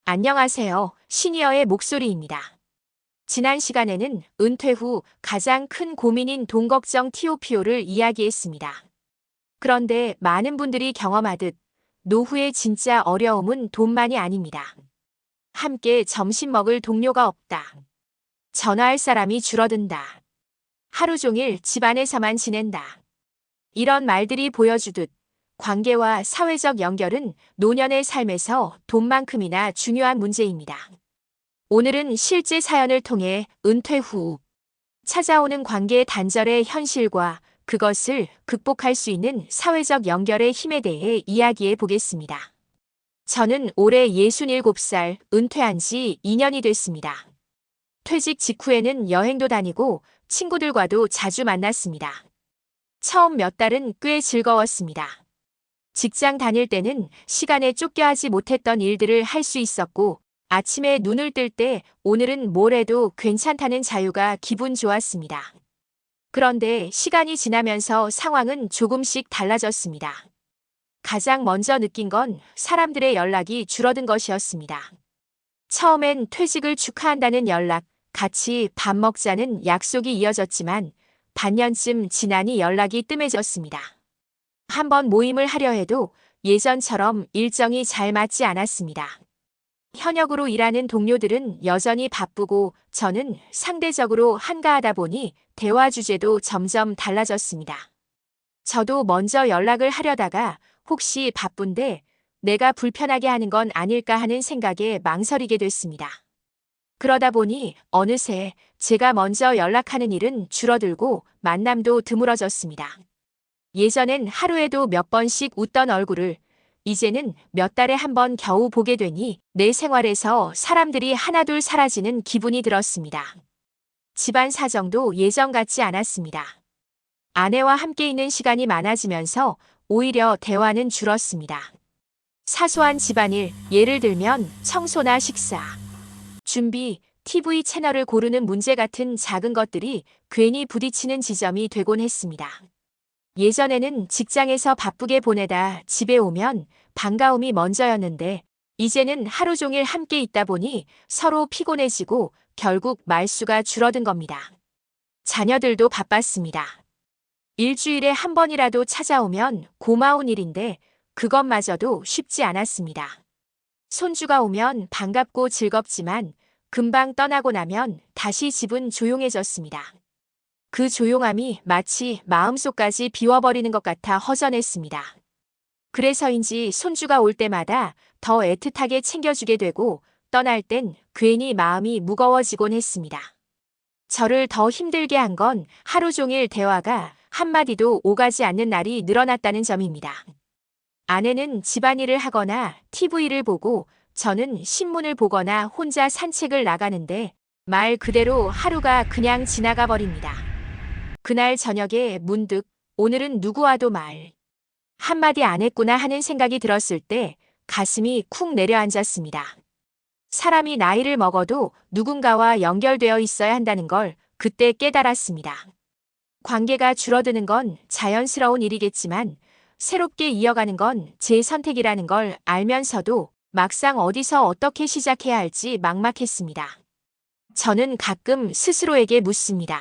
안녕하세요. 시니어의 목소리입니다. 지난 시간에는 은퇴 후 가장 큰 고민인 돈 걱정 TOPO를 이야기했습니다. 그런데 많은 분들이 경험하듯 노후의 진짜 어려움은 돈만이 아닙니다. 함께 점심 먹을 동료가 없다. 전화할 사람이 줄어든다. 하루 종일 집안에서만 지낸다. 이런 말들이 보여주듯 관계와 사회적 연결은 노년의 삶에서 돈만큼이나 중요한 문제입니다. 오늘은 실제 사연을 통해 은퇴 후 찾아오는 관계의 단절의 현실과 그것을 극복할 수 있는 사회적 연결의 힘에 대해 이야기해 보겠습니다. 저는 올해 67살, 은퇴한 지 2년이 됐습니다. 퇴직 직후에는 여행도 다니고 친구들과도 자주 만났습니다. 처음 몇 달은 꽤 즐거웠습니다. 직장 다닐 때는 시간에 쫓겨 하지 못했던 일들을 할 수 있었고, 아침에 눈을 뜰 때 오늘은 뭘 해도 괜찮다는 자유가 기분 좋았습니다. 그런데 시간이 지나면서 상황은 조금씩 달라졌습니다. 가장 먼저 느낀 건 사람들의 연락이 줄어든 것이었습니다. 처음엔 퇴직을 축하한다는 연락, 같이 밥 먹자는 약속이 이어졌지만 반년쯤 지나니 연락이 뜸해졌습니다. 한번 모임을 하려 해도 예전처럼 일정이 잘 맞지 않았습니다. 현역으로 일하는 동료들은 여전히 바쁘고 저는 상대적으로 한가하다 보니 대화 주제도 점점 달라졌습니다. 저도 먼저 연락을 하려다가 혹시 바쁜데 내가 불편하게 하는 건 아닐까 하는 생각에 망설이게 됐습니다. 그러다 보니 어느새 제가 먼저 연락하는 일은 줄어들고 만남도 드물어졌습니다. 예전엔 하루에도 몇 번씩 웃던 얼굴을 이제는 몇 달에 한 번 겨우 보게 되니 내 생활에서 사람들이 하나둘 사라지는 기분이 들었습니다. 집안 사정도 예전 같지 않았습니다. 아내와 함께 있는 시간이 많아지면서 오히려 대화는 줄었습니다. 사소한 집안일, 예를 들면 청소나 식사, 준비, TV 채널을 고르는 문제 같은 작은 것들이 괜히 부딪히는 지점이 되곤 했습니다. 예전에는 직장에서 바쁘게 보내다 집에 오면 반가움이 먼저였는데 이제는 하루 종일 함께 있다 보니 서로 피곤해지고 결국 말수가 줄어든 겁니다. 자녀들도 바빴습니다. 일주일에 한 번이라도 찾아오면 고마운 일인데 그것마저도 쉽지 않았습니다. 손주가 오면 반갑고 즐겁지만 금방 떠나고 나면 다시 집은 조용해졌습니다. 그 조용함이 마치 마음속까지 비워버리는 것 같아 허전했습니다. 그래서인지 손주가 올 때마다 더 애틋하게 챙겨주게 되고 떠날 땐 괜히 마음이 무거워지곤 했습니다. 저를 더 힘들게 한 건 하루 종일 대화가 한마디도 오가지 않는 날이 늘어났다는 점입니다. 아내는 집안일을 하거나 TV를 보고 저는 신문을 보거나 혼자 산책을 나가는데 말 그대로 하루가 그냥 지나가 버립니다. 그날 저녁에 문득 오늘은 누구와도 말 한마디 안 했구나 하는 생각이 들었을 때 가슴이 쿵 내려앉았습니다. 사람이 나이를 먹어도 누군가와 연결되어 있어야 한다는 걸 그때 깨달았습니다. 관계가 줄어드는 건 자연스러운 일이겠지만 새롭게 이어가는 건 제 선택이라는 걸 알면서도 막상 어디서 어떻게 시작해야 할지 막막했습니다. 저는 가끔 스스로에게 묻습니다.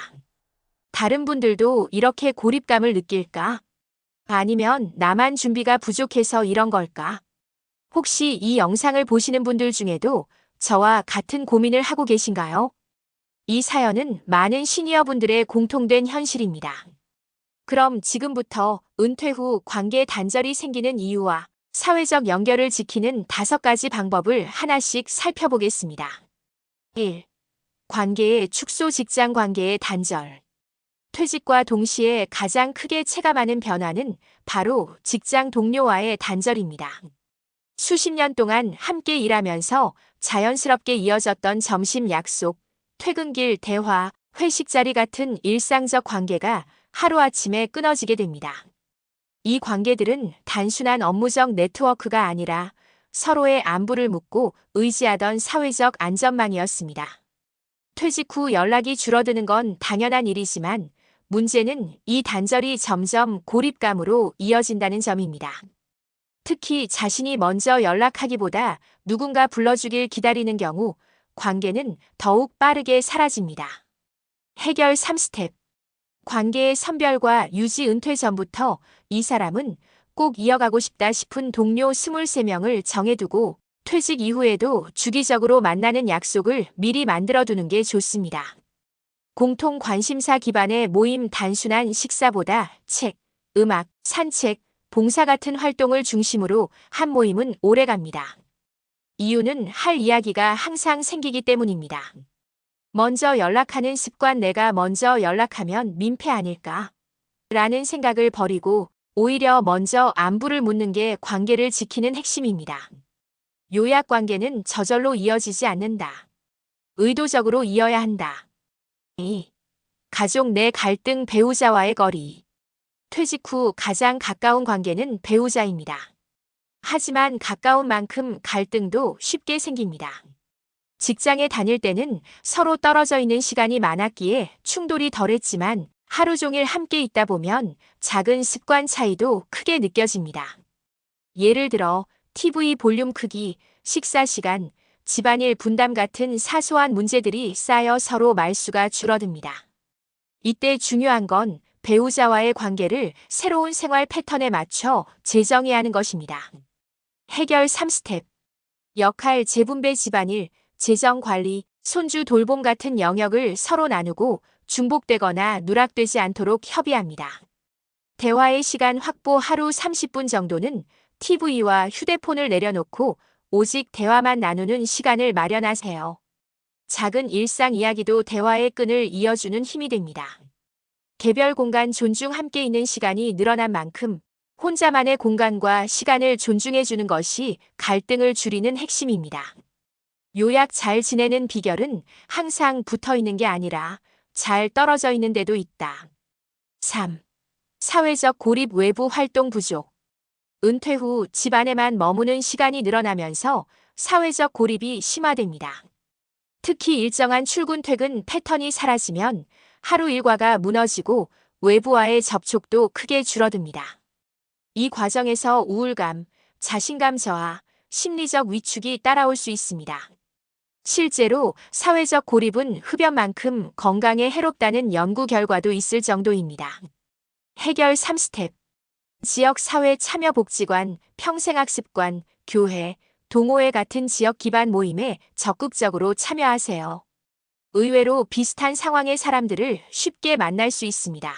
다른 분들도 이렇게 고립감을 느낄까? 아니면 나만 준비가 부족해서 이런 걸까? 혹시 이 영상을 보시는 분들 중에도 저와 같은 고민을 하고 계신가요? 이 사연은 많은 시니어분들의 공통된 현실입니다. 그럼 지금부터 은퇴 후 관계 단절이 생기는 이유와 사회적 연결을 지키는 5가지 방법을 하나씩 살펴보겠습니다. 1. 관계의 축소 직장 관계의 단절. 퇴직과 동시에 가장 크게 체감하는 변화는 바로 직장 동료와의 단절입니다. 수십 년 동안 함께 일하면서 자연스럽게 이어졌던 점심 약속, 퇴근길 대화, 회식 자리 같은 일상적 관계가 하루아침에 끊어지게 됩니다. 이 관계들은 단순한 업무적 네트워크가 아니라 서로의 안부를 묻고 의지하던 사회적 안전망이었습니다. 퇴직 후 연락이 줄어드는 건 당연한 일이지만 문제는 이 단절이 점점 고립감으로 이어진다는 점입니다. 특히 자신이 먼저 연락하기보다 누군가 불러주길 기다리는 경우 관계는 더욱 빠르게 사라집니다. 해결 3스텝. 관계의 선별과 유지. 은퇴 전부터 이 사람은 꼭 이어가고 싶다 싶은 동료 23명을 정해두고 퇴직 이후에도 주기적으로 만나는 약속을 미리 만들어두는 게 좋습니다. 공통 관심사 기반의 모임. 단순한 식사보다 책, 음악, 산책, 봉사 같은 활동을 중심으로 한 모임은 오래갑니다. 이유는 할 이야기가 항상 생기기 때문입니다. 먼저 연락하는 습관. 내가 먼저 연락하면 민폐 아닐까? 라는 생각을 버리고 오히려 먼저 안부를 묻는 게 관계를 지키는 핵심입니다. 요약. 관계는 저절로 이어지지 않는다. 의도적으로 이어야 한다. 2. 가족 내 갈등. 배우자와의 거리. 퇴직 후 가장 가까운 관계는 배우자입니다. 하지만 가까운 만큼 갈등도 쉽게 생깁니다. 직장에 다닐 때는 서로 떨어져 있는 시간이 많았기에 충돌이 덜했지만 하루 종일 함께 있다 보면 작은 습관 차이도 크게 느껴집니다. 예를 들어 TV 볼륨 크기, 식사 시간, 집안일 분담 같은 사소한 문제들이 쌓여 서로 말수가 줄어듭니다. 이때 중요한 건 배우자와의 관계를 새로운 생활 패턴에 맞춰 재정의하는 하는 것입니다. 해결 3스텝. 역할 재분배. 집안일, 재정 관리, 손주 돌봄 같은 영역을 서로 나누고 중복되거나 누락되지 않도록 협의합니다. 대화의 시간 확보. 하루 30분 정도는 TV와 휴대폰을 내려놓고 오직 대화만 나누는 시간을 마련하세요. 작은 일상 이야기도 대화의 끈을 이어주는 힘이 됩니다. 개별 공간 존중. 함께 있는 시간이 늘어난 만큼 혼자만의 공간과 시간을 존중해주는 것이 갈등을 줄이는 핵심입니다. 요약. 잘 지내는 비결은 항상 붙어 있는 게 아니라 잘 떨어져 있는 데도 있다. 3. 사회적 고립. 외부 활동 부족. 은퇴 후 집안에만 머무는 시간이 늘어나면서 사회적 고립이 심화됩니다. 특히 일정한 출근 퇴근 패턴이 사라지면 하루 일과가 무너지고 외부와의 접촉도 크게 줄어듭니다. 이 과정에서 우울감, 자신감 저하, 심리적 위축이 따라올 수 있습니다. 실제로 사회적 고립은 흡연만큼 건강에 해롭다는 연구 결과도 있을 정도입니다. 해결 3스텝. 지역사회 참여. 복지관, 평생학습관, 교회, 동호회 같은 지역 기반 모임에 적극적으로 참여하세요. 의외로 비슷한 상황의 사람들을 쉽게 만날 수 있습니다.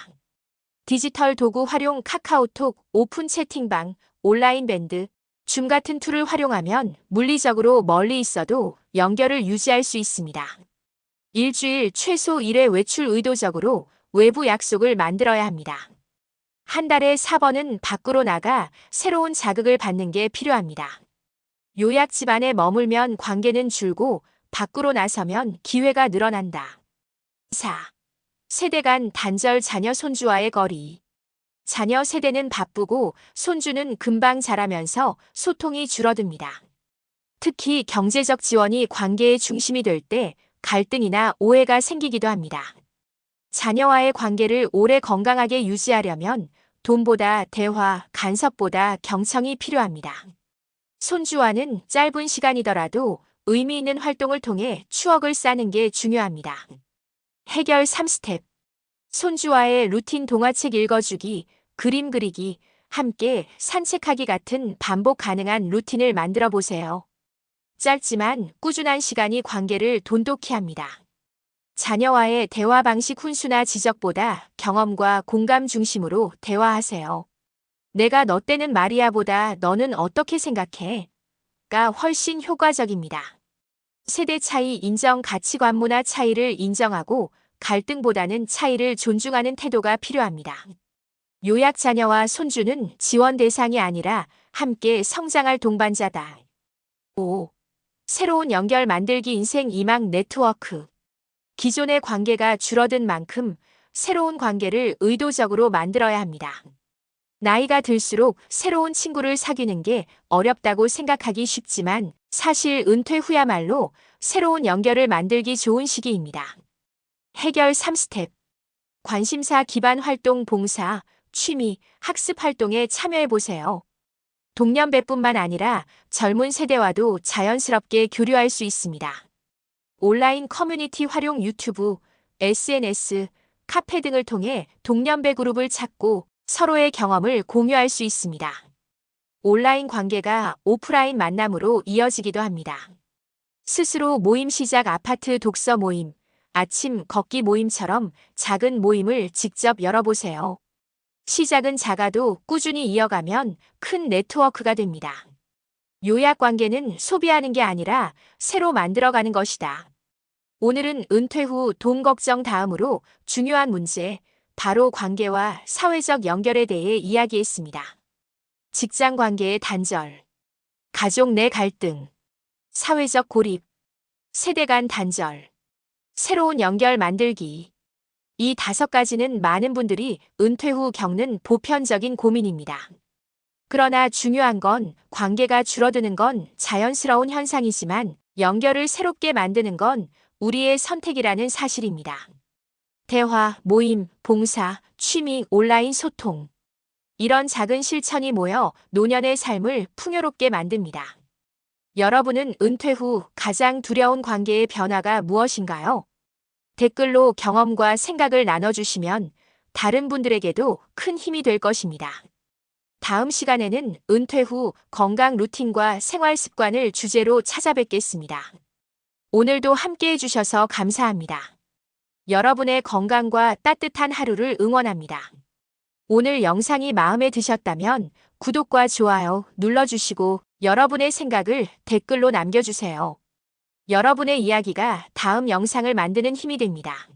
디지털 도구 활용. 카카오톡, 오픈 채팅방, 온라인 밴드, 줌 같은 툴을 활용하면 물리적으로 멀리 있어도 연결을 유지할 수 있습니다. 일주일 최소 1회 외출. 의도적으로 외부 약속을 만들어야 합니다. 한 달에 4번은 밖으로 나가 새로운 자극을 받는 게 필요합니다. 요약. 집안에 머물면 관계는 줄고 밖으로 나서면 기회가 늘어난다. 4. 세대 간 단절. 자녀 손주와의 거리. 자녀 세대는 바쁘고 손주는 금방 자라면서 소통이 줄어듭니다. 특히 경제적 지원이 관계의 중심이 될 때 갈등이나 오해가 생기기도 합니다. 자녀와의 관계를 오래 건강하게 유지하려면 돈보다 대화, 간섭보다 경청이 필요합니다. 손주와는 짧은 시간이더라도 의미 있는 활동을 통해 추억을 쌓는 게 중요합니다. 해결 3스텝. 손주와의 루틴. 동화책 읽어주기, 그림 그리기, 함께 산책하기 같은 반복 가능한 루틴을 만들어 보세요. 짧지만 꾸준한 시간이 관계를 돈독히 합니다. 자녀와의 대화 방식. 훈수나 지적보다 경험과 공감 중심으로 대화하세요. 내가 너 때는 말이야보다 너는 어떻게 생각해? 가 훨씬 효과적입니다. 세대 차이 인정. 가치관. 문화 차이를 인정하고 갈등보다는 차이를 존중하는 태도가 필요합니다. 요약. 자녀와 손주는 지원 대상이 아니라 함께 성장할 동반자다. 5. 새로운 연결 만들기. 인생 이망. 네트워크. 기존의 관계가 줄어든 만큼 새로운 관계를 의도적으로 만들어야 합니다. 나이가 들수록 새로운 친구를 사귀는 게 어렵다고 생각하기 쉽지만 사실 은퇴 후야말로 새로운 연결을 만들기 좋은 시기입니다. 해결 3스텝. 관심사 기반 활동. 봉사, 취미, 학습 활동에 참여해 보세요. 동년배뿐만 아니라 젊은 세대와도 자연스럽게 교류할 수 있습니다. 온라인 커뮤니티 활용 유튜브, SNS, 카페 등을 통해 동년배 그룹을 찾고 서로의 경험을 공유할 수 있습니다. 온라인 관계가 오프라인 만남으로 이어지기도 합니다. 스스로 모임 시작 아파트 독서 모임, 아침 걷기 모임처럼 작은 모임을 직접 열어보세요. 시작은 작아도 꾸준히 이어가면 큰 네트워크가 됩니다. 요약 관계는 소비하는 게 아니라 새로 만들어가는 것이다. 오늘은 은퇴 후 돈 걱정 다음으로 중요한 문제, 바로 관계와 사회적 연결에 대해 이야기했습니다. 직장 관계의 단절, 가족 내 갈등, 사회적 고립, 세대 간 단절, 새로운 연결 만들기. 이 5가지는 많은 분들이 은퇴 후 겪는 보편적인 고민입니다. 그러나 중요한 건 관계가 줄어드는 건 자연스러운 현상이지만 연결을 새롭게 만드는 건 우리의 선택이라는 사실입니다. 대화, 모임, 봉사, 취미, 온라인 소통. 이런 작은 실천이 모여 노년의 삶을 풍요롭게 만듭니다. 여러분은 은퇴 후 가장 두려운 관계의 변화가 무엇인가요? 댓글로 경험과 생각을 나눠주시면 다른 분들에게도 큰 힘이 될 것입니다. 다음 시간에는 은퇴 후 건강 루틴과 생활 습관을 주제로 찾아뵙겠습니다. 오늘도 함께 해주셔서 감사합니다. 여러분의 건강과 따뜻한 하루를 응원합니다. 오늘 영상이 마음에 드셨다면 구독과 좋아요 눌러주시고 여러분의 생각을 댓글로 남겨주세요. 여러분의 이야기가 다음 영상을 만드는 힘이 됩니다.